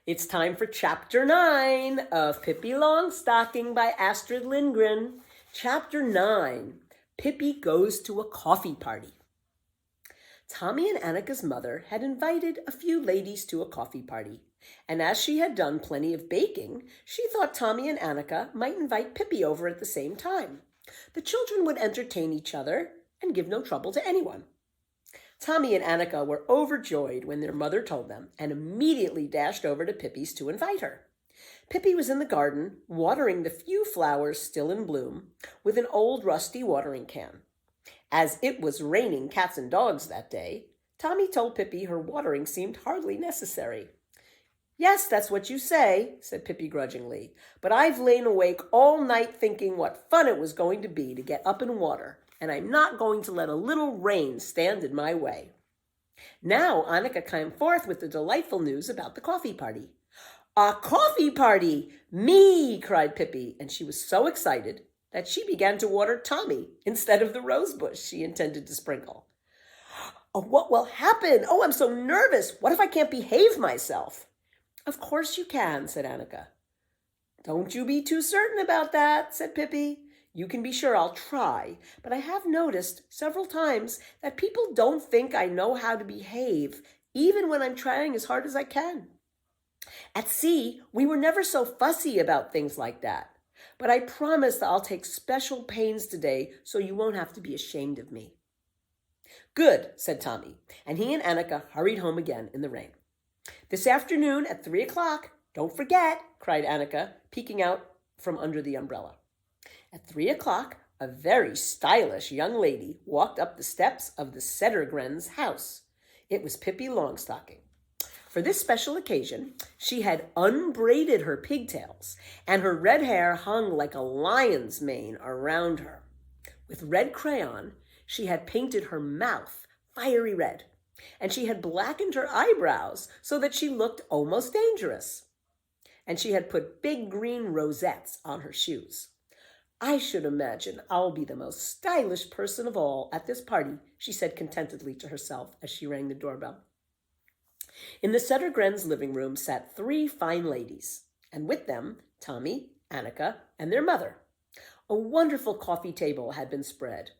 It's time for Chapter 9 of Pippi Longstocking by Astrid Lindgren. Chapter 9, Pippi Goes to a Coffee Party. Tommy and Annika's mother had invited a few ladies to a coffee party, and as she had done plenty of baking, she thought Tommy and Annika might invite Pippi over at the same time. The children would entertain each other and give no trouble to anyone. Tommy and Annika were overjoyed when their mother told them and immediately dashed over to Pippi's to invite her. Pippi was in the garden, watering the few flowers still in bloom with an old rusty watering can. As it was raining cats and dogs that day, Tommy told Pippi her watering seemed hardly necessary. "Yes, that's what you say," said Pippi grudgingly, "but I've lain awake all night thinking what fun it was going to be to get up and water, and I'm not going to let a little rain stand in my way." Now Annika came forth with the delightful news about the coffee party. "A coffee party! Me!" cried Pippi, and she was so excited that she began to water Tommy instead of the rose bush she intended to sprinkle. "Oh, what will happen? Oh, I'm so nervous. What if I can't behave myself?" "Of course you can," said Annika. "Don't you be too certain about that," said Pippi. "You can be sure I'll try, but I have noticed several times that people don't think I know how to behave, even when I'm trying as hard as I can. At sea, we were never so fussy about things like that, but I promise that I'll take special pains today so you won't have to be ashamed of me." "Good," said Tommy, and he and Annika hurried home again in the rain. "This afternoon at 3 o'clock, don't forget," cried Annika, peeking out from under the umbrella. At 3 o'clock, a very stylish young lady walked up the steps of the Settergren's house. It was Pippi Longstocking. For this special occasion, she had unbraided her pigtails, and her red hair hung like a lion's mane around her. With red crayon, she had painted her mouth fiery red, and she had blackened her eyebrows so that she looked almost dangerous. And she had put big green rosettes on her shoes. "I should imagine I'll be the most stylish person of all at this party," she said contentedly to herself as she rang the doorbell. In the Settergrens' living room sat 3 fine ladies, and with them Tommy, Annika, and their mother. A wonderful coffee table had been spread,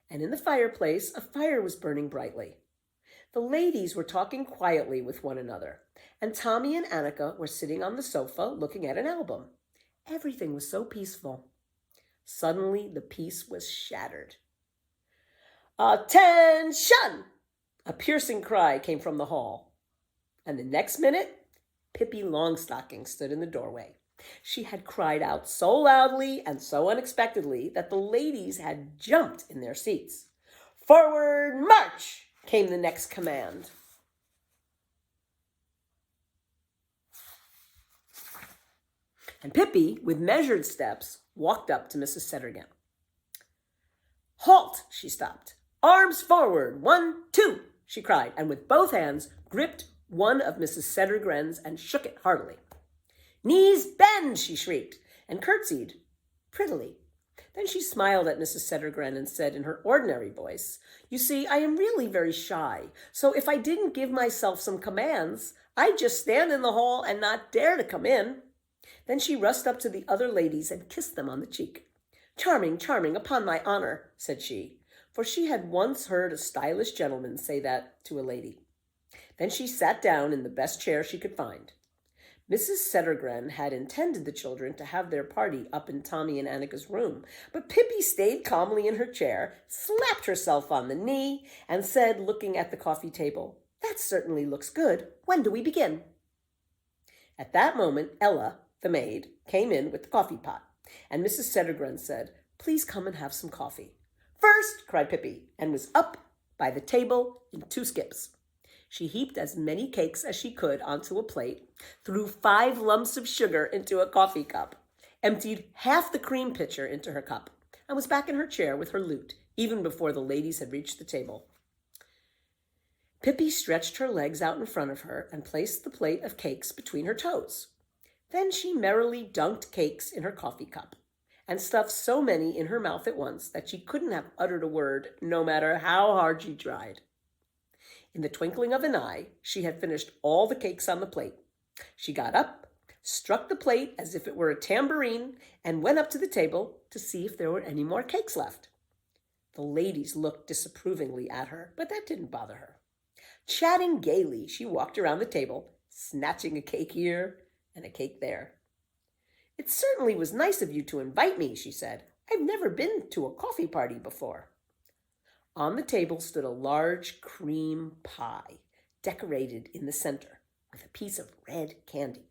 and in the fireplace a fire was burning brightly. The ladies were talking quietly with one another, and Tommy and Annika were sitting on the sofa looking at an album. Everything was so peaceful. Suddenly, the peace was shattered. "Attention!" A piercing cry came from the hall. And the next minute, Pippi Longstocking stood in the doorway. She had cried out so loudly and so unexpectedly that the ladies had jumped in their seats. "Forward march!" came the next command. And Pippi, with measured steps, walked up to Mrs. Settergren. "Halt!" she stopped. "Arms forward! 1, 2!" she cried, and with both hands gripped one of Mrs. Settergren's and shook it heartily. "Knees bend!" she shrieked, and curtsied prettily. Then she smiled at Mrs. Settergren and said in her ordinary voice, "You see, I am really very shy, so if I didn't give myself some commands, I'd just stand in the hall and not dare to come in." Then she rushed up to the other ladies and kissed them on the cheek. "Charming, charming, upon my honor," said she, for she had once heard a stylish gentleman say that to a lady. Then she sat down in the best chair she could find. Mrs. Settergren had intended the children to have their party up in Tommy and Annika's room, but Pippi stayed calmly in her chair, slapped herself on the knee, and said, looking at the coffee table, "That certainly looks good. When do we begin?" At that moment, Ella, the maid, came in with the coffee pot, and Mrs. Settergren said, "Please come and have some coffee." "First!" cried Pippi, and was up by the table in 2 skips. She heaped as many cakes as she could onto a plate, threw 5 lumps of sugar into a coffee cup, emptied half the cream pitcher into her cup, and was back in her chair with her lute, even before the ladies had reached the table. Pippi stretched her legs out in front of her and placed the plate of cakes between her toes. Then she merrily dunked cakes in her coffee cup and stuffed so many in her mouth at once that she couldn't have uttered a word, no matter how hard she tried. In the twinkling of an eye, she had finished all the cakes on the plate. She got up, struck the plate as if it were a tambourine, and went up to the table to see if there were any more cakes left. The ladies looked disapprovingly at her, but that didn't bother her. Chatting gaily, she walked around the table, snatching a cake here and a cake there. "It certainly was nice of you to invite me," she said. "I've never been to a coffee party before." On the table stood a large cream pie, decorated in the center with a piece of red candy.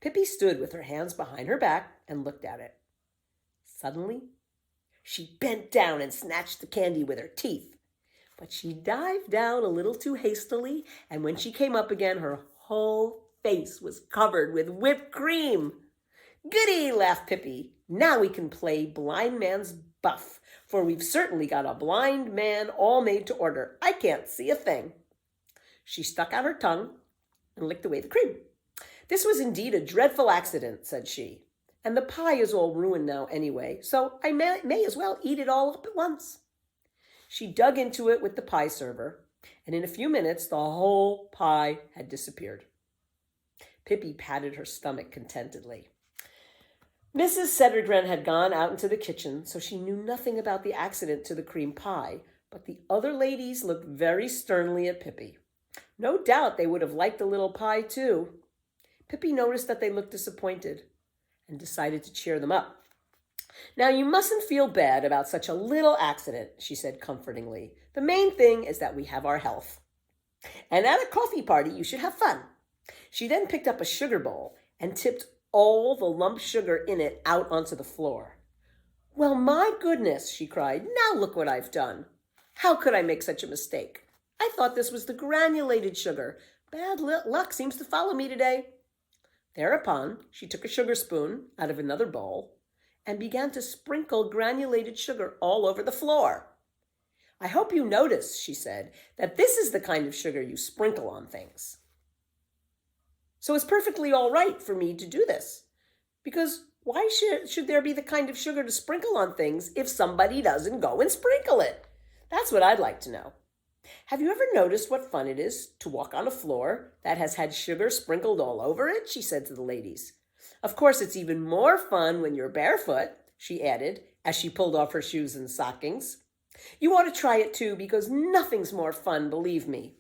Pippi stood with her hands behind her back and looked at it. Suddenly, she bent down and snatched the candy with her teeth. But she dived down a little too hastily, and when she came up again, her whole face was covered with whipped cream. "Goody," laughed Pippi. "Now we can play blind man's buff, for we've certainly got a blind man all made to order. I can't see a thing." She stuck out her tongue and licked away the cream. "This was indeed a dreadful accident," said she, "and the pie is all ruined now anyway, so I may as well eat it all up at once." She dug into it with the pie server, and in a few minutes the whole pie had disappeared. Pippi patted her stomach contentedly. Mrs. Lindgren had gone out into the kitchen, so she knew nothing about the accident to the cream pie, but the other ladies looked very sternly at Pippi. No doubt they would have liked the little pie too. Pippi noticed that they looked disappointed and decided to cheer them up. "Now, you mustn't feel bad about such a little accident," she said comfortingly. "The main thing is that we have our health. And at a coffee party, you should have fun." She then picked up a sugar bowl and tipped all the lump sugar in it out onto the floor. "Well, my goodness," she cried. "Now look what I've done. How could I make such a mistake? I thought this was the granulated sugar. Bad luck seems to follow me today." Thereupon, she took a sugar spoon out of another bowl and began to sprinkle granulated sugar all over the floor. "I hope you notice," she said, "that this is the kind of sugar you sprinkle on things. So it's perfectly all right for me to do this, because why should there be the kind of sugar to sprinkle on things if somebody doesn't go and sprinkle it? That's what I'd like to know. Have you ever noticed what fun it is to walk on a floor that has had sugar sprinkled all over it?" she said to the ladies. "Of course, it's even more fun when you're barefoot," she added, as she pulled off her shoes and stockings. "You ought to try it too, because nothing's more fun, believe me."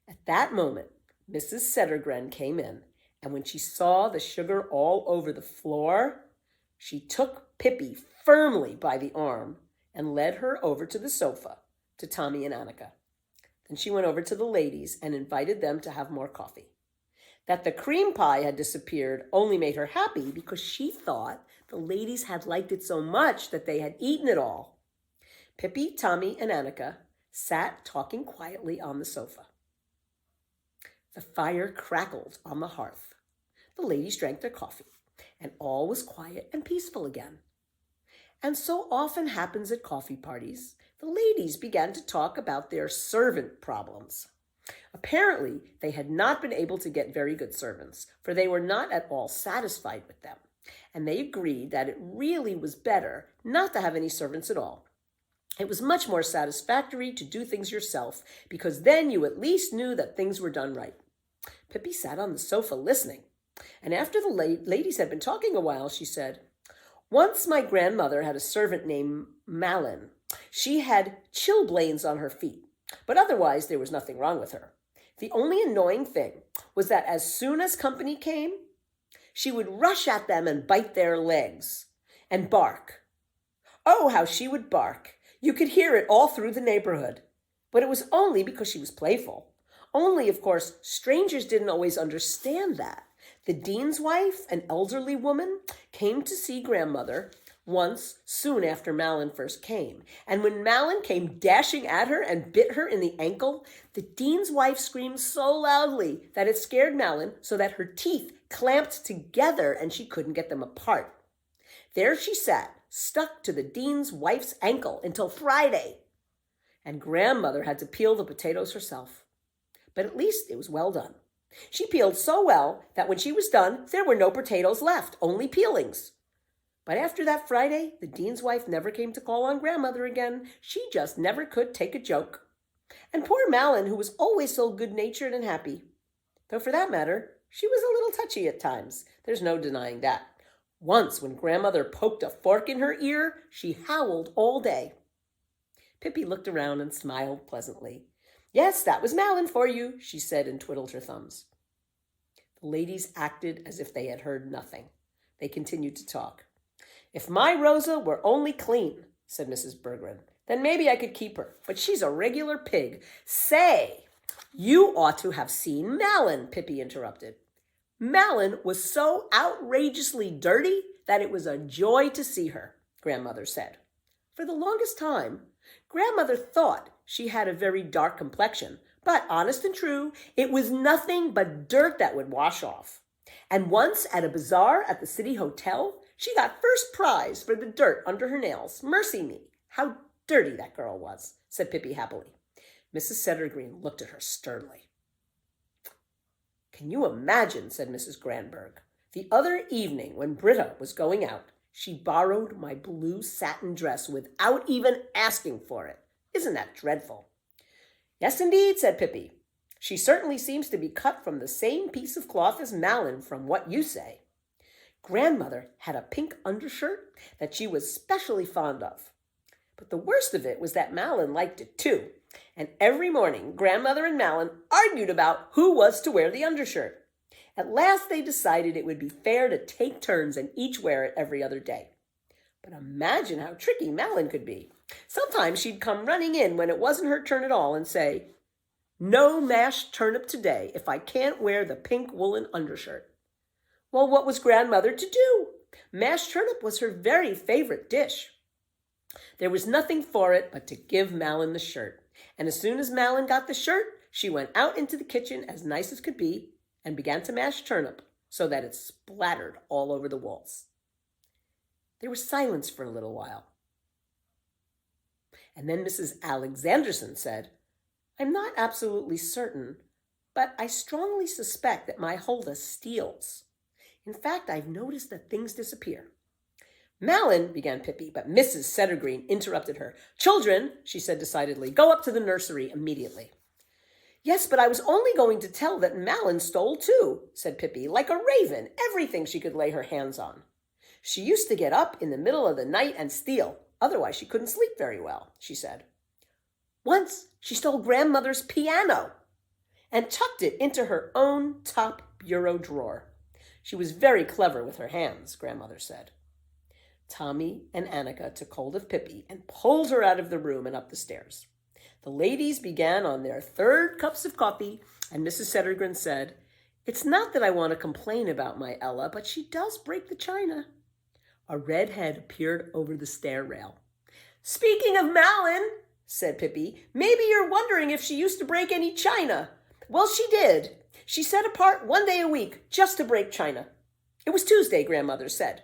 At that moment, Mrs. Lindgren came in, and when she saw the sugar all over the floor, she took Pippi firmly by the arm and led her over to the sofa to Tommy and Annika. Then she went over to the ladies and invited them to have more coffee. That the cream pie had disappeared only made her happy, because she thought the ladies had liked it so much that they had eaten it all. Pippi, Tommy, and Annika sat talking quietly on the sofa. The fire crackled on the hearth. The ladies drank their coffee, and all was quiet and peaceful again. And so often happens at coffee parties, the ladies began to talk about their servant problems. Apparently, they had not been able to get very good servants, for they were not at all satisfied with them, and they agreed that it really was better not to have any servants at all. It was much more satisfactory to do things yourself, because then you at least knew that things were done right. Pippi sat on the sofa listening, and after the ladies had been talking a while, she said, "Once my grandmother had a servant named Malin. She had chilblains on her feet, but otherwise there was nothing wrong with her. The only annoying thing was that as soon as company came, she would rush at them and bite their legs and bark. Oh, how she would bark! You could hear it all through the neighborhood. But it was only because she was playful. Only, of course, strangers didn't always understand that. The dean's wife, an elderly woman, came to see grandmother once soon after Malin first came. And when Malin came dashing at her and bit her in the ankle, the dean's wife screamed so loudly that it scared Malin so that her teeth clamped together and she couldn't get them apart. There she sat, stuck to the dean's wife's ankle until Friday. And grandmother had to peel the potatoes herself. But at least it was well done. She peeled so well that when she was done, there were no potatoes left, only peelings. But after that Friday, the dean's wife never came to call on grandmother again. She just never could take a joke. And poor Malin, who was always so good-natured and happy. Though for that matter, she was a little touchy at times. There's no denying that. Once, when Grandmother poked a fork in her ear, she howled all day. Pippi looked around and smiled pleasantly. "Yes, that was Malin for you," she said and twiddled her thumbs. The ladies acted as if they had heard nothing. They continued to talk. "If my Rosa were only clean," said Mrs. Berggren, "then maybe I could keep her. But she's a regular pig." "Say, you ought to have seen Malin," Pippi interrupted. "Malin was so outrageously dirty that it was a joy to see her," Grandmother said. For the longest time, Grandmother thought she had a very dark complexion, but honest and true, it was nothing but dirt that would wash off. And once at a bazaar at the City Hotel, she got first prize for the dirt under her nails. Mercy me, how dirty that girl was, said Pippi happily. Mrs. Settergreen looked at her sternly. "Can you imagine," said Mrs. Granberg, "the other evening when Britta was going out, she borrowed my blue satin dress without even asking for it. Isn't that dreadful?" "Yes, indeed," said Pippi. "She certainly seems to be cut from the same piece of cloth as Malin, from what you say." Grandmother had a pink undershirt that she was specially fond of. But the worst of it was that Malin liked it too, and every morning Grandmother and Malin argued about who was to wear the undershirt. At last they decided it would be fair to take turns and each wear it every other day. But imagine how tricky Malin could be. Sometimes she'd come running in when it wasn't her turn at all and say, "No mashed turnip today if I can't wear the pink woolen undershirt." Well, what was Grandmother to do? Mashed turnip was her very favorite dish. There was nothing for it but to give Malin the shirt. And as soon as Malin got the shirt, she went out into the kitchen as nice as could be and began to mash turnip so that it splattered all over the walls. There was silence for a little while. And then Mrs. Alexanderson said, "I'm not absolutely certain, but I strongly suspect that my Huldah steals. In fact, I've noticed that things disappear." "Malin," began Pippi, but Mrs. Settergreen interrupted her. "Children," she said decidedly, "go up to the nursery immediately." "Yes, but I was only going to tell that Malin stole too," said Pippi, "like a raven, everything she could lay her hands on. She used to get up in the middle of the night and steal. Otherwise, she couldn't sleep very well," she said. "Once she stole Grandmother's piano and tucked it into her own top bureau drawer. She was very clever with her hands," Grandmother said. Tommy and Annika took hold of Pippi and pulled her out of the room and up the stairs. The ladies began on their third cups of coffee, and Mrs. Settergren said, "It's not that I want to complain about my Ella, but she does break the china." A red head appeared over the stair rail. "Speaking of Malin," said Pippi, "maybe you're wondering if she used to break any china. Well, she did. She set apart one day a week just to break china. It was Tuesday, Grandmother said.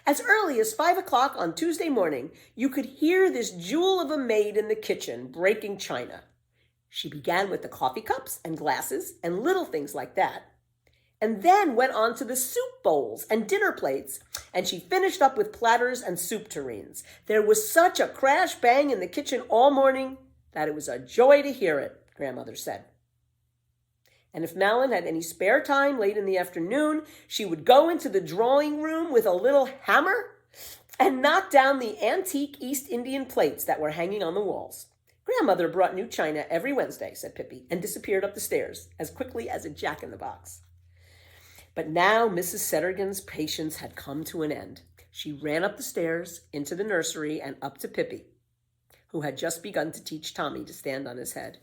As early as 5 o'clock on Tuesday morning, you could hear this jewel of a maid in the kitchen breaking china. She began with the coffee cups and glasses and little things like that, and then went on to the soup bowls and dinner plates, and she finished up with platters and soup tureens. There was such a crash bang in the kitchen all morning that it was a joy to hear it," Grandmother said. And if Malin had any spare time late in the afternoon, she would go into the drawing room with a little hammer and knock down the antique East Indian plates that were hanging on the walls. "Grandmother brought new china every Wednesday," said Pippi, and disappeared up the stairs as quickly as a jack-in-the-box. But now Mrs. Settergren's patience had come to an end. She ran up the stairs, into the nursery, and up to Pippi, who had just begun to teach Tommy to stand on his head.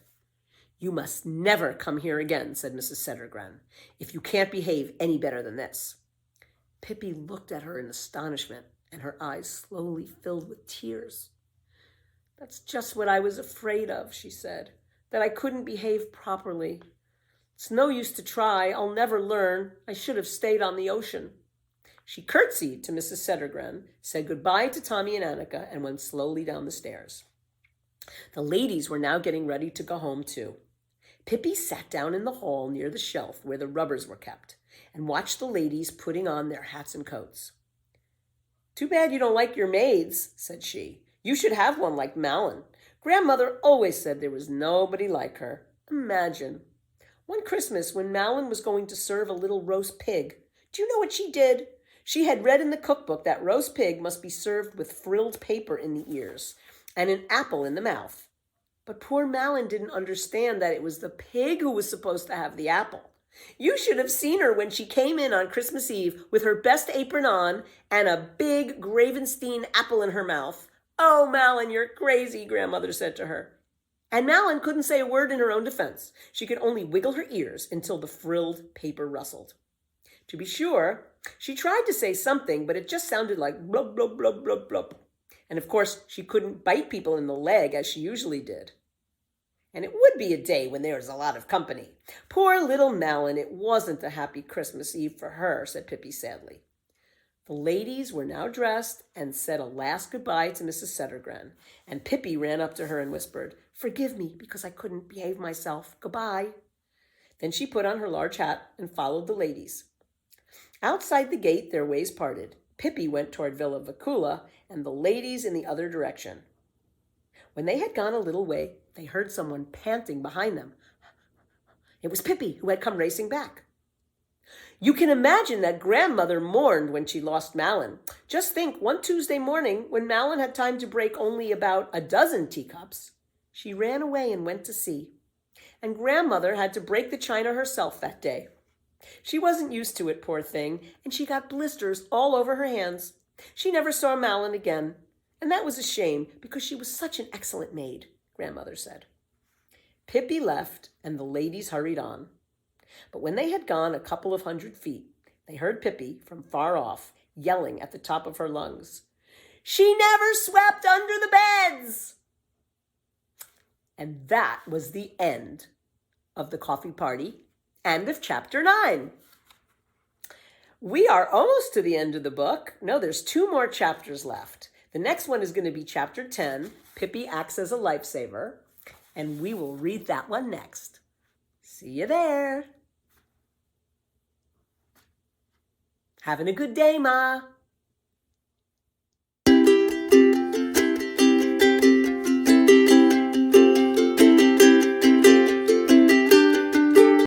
"You must never come here again," said Mrs. Settergren, "if you can't behave any better than this." Pippi looked at her in astonishment, and her eyes slowly filled with tears. "That's just what I was afraid of," she said, "that I couldn't behave properly. It's no use to try. I'll never learn. I should have stayed on the ocean." She curtsied to Mrs. Settergren, said goodbye to Tommy and Annika, and went slowly down the stairs. The ladies were now getting ready to go home too. Pippi sat down in the hall near the shelf where the rubbers were kept and watched the ladies putting on their hats and coats. "Too bad you don't like your maids," said she. "You should have one like Malin. Grandmother always said there was nobody like her. Imagine. One Christmas, when Malin was going to serve a little roast pig, do you know what she did? She had read in the cookbook that roast pig must be served with frilled paper in the ears and an apple in the mouth. But poor Malin didn't understand that it was the pig who was supposed to have the apple. You should have seen her when she came in on Christmas Eve with her best apron on and a big Gravenstein apple in her mouth. "Oh, Malin, you're crazy," Grandmother said to her. And Malin couldn't say a word in her own defense. She could only wiggle her ears until the frilled paper rustled. To be sure, she tried to say something, but it just sounded like blub, blub, blub, blub, blub. And of course, she couldn't bite people in the leg as she usually did. And it would be a day when there was a lot of company. Poor little Malin, it wasn't a happy Christmas Eve for her, said Pippi sadly. The ladies were now dressed and said a last goodbye to Mrs. Settergren. And Pippi ran up to her and whispered, "Forgive me because I couldn't behave myself. Goodbye." Then she put on her large hat and followed the ladies. Outside the gate, their ways parted. Pippi went toward Villa Vicula and the ladies in the other direction. When they had gone a little way, they heard someone panting behind them. It was Pippi, who had come racing back. You can imagine that Grandmother mourned when she lost Malin. Just think, one Tuesday morning, when Malin had time to break only about a dozen teacups, she ran away and went to sea. And Grandmother had to break the china herself that day. She wasn't used to it, poor thing, and she got blisters all over her hands. She never saw Malin again, and that was a shame because she was such an excellent maid, Grandmother said. Pippi left, and the ladies hurried on. But when they had gone a couple of 100 feet, they heard Pippi, from far off, yelling at the top of her lungs, "She never swept under the beds!" And that was the end of the coffee party and of chapter 9. We are almost to the end of the book. No, there's 2 more chapters left. The next one is going to be chapter 10, Pippi Acts as a Lifesaver, and we will read that one next. See you there. Having a good day, Ma.